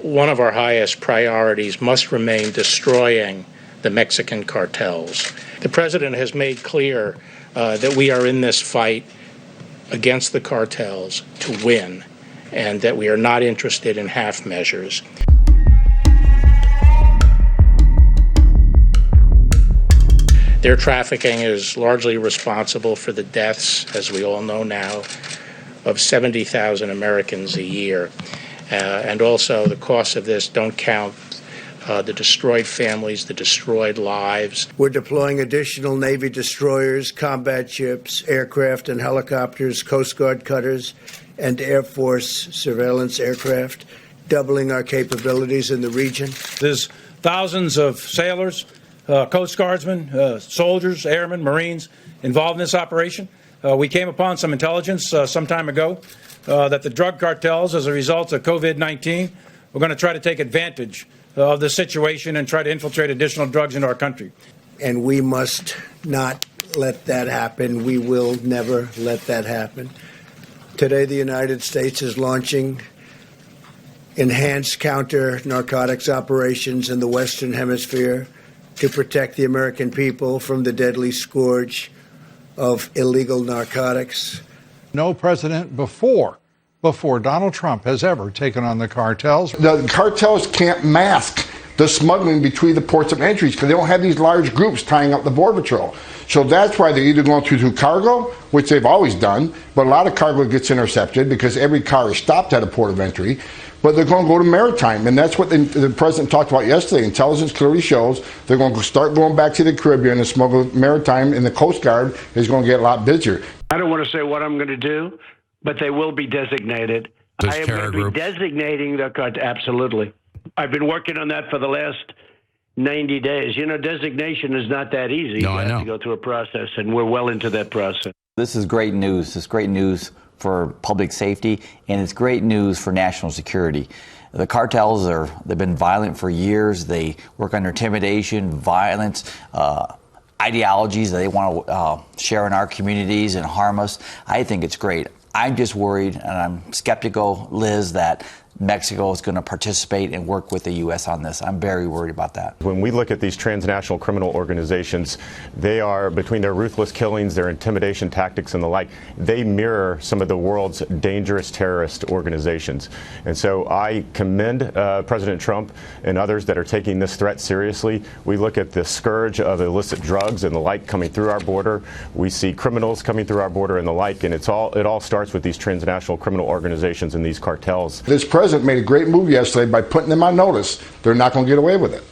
One of our highest priorities must remain destroying the Mexican cartels. The president has made clear that we are in this fight against the cartels to win, and that we are not interested in half measures. Their trafficking is largely responsible for the deaths, as we all know now, of 70,000 Americans a year. And also the costs of this don't count the destroyed families, the destroyed lives. We're deploying additional Navy destroyers, combat ships, aircraft and helicopters, Coast Guard cutters, and Air Force surveillance aircraft, doubling our capabilities in the region. There's thousands of sailors, Coast Guardsmen, soldiers, airmen, Marines involved in this operation. We came upon some intelligence some time ago that the drug cartels, as a result of COVID-19, were going to try to take advantage of the situation and try to infiltrate additional drugs into our country. And we must not let that happen. We will never let that happen. Today, the United States is launching enhanced counter-narcotics operations in the Western Hemisphere to protect the American people from the deadly scourge of illegal narcotics. No president before Donald Trump has ever taken on the cartels. The cartels can't mask the smuggling between the ports of entries because they don't have these large groups tying up the Border Patrol. So that's why they're either going through cargo, which they've always done, but a lot of cargo gets intercepted because every car is stopped at a port of entry. But they're going to go to maritime, and that's what the president talked about yesterday. Intelligence clearly shows they're going to start going back to the Caribbean and smuggle maritime, and the Coast Guard is going to get a lot busier. I don't want to say what I'm going to do, but they will be designated. I am going to be designating the cartel. Absolutely. I've been working on that for the last 90 days. You know, designation is not that easy. No, I know. You have to go through a process, and we're well into that process. This is great news. It's great news for public safety, and it's great news for national security. The cartels they've been violent for years. They work under intimidation, violence, ideologies that they want to share in our communities and harm us. I think it's great. I'm just worried, and I'm skeptical, Liz, that Mexico is going to participate and work with the U.S. on this. I'm very worried about that. When we look at these transnational criminal organizations, they are, between their ruthless killings, their intimidation tactics and the like, they mirror some of the world's dangerous terrorist organizations. And so I commend President Trump and others that are taking this threat seriously. We look at the scourge of illicit drugs and the like coming through our border. We see criminals coming through our border and the like, and it all starts with these transnational criminal organizations and these cartels. This president made a great move yesterday by putting them on notice. They're not going to get away with it.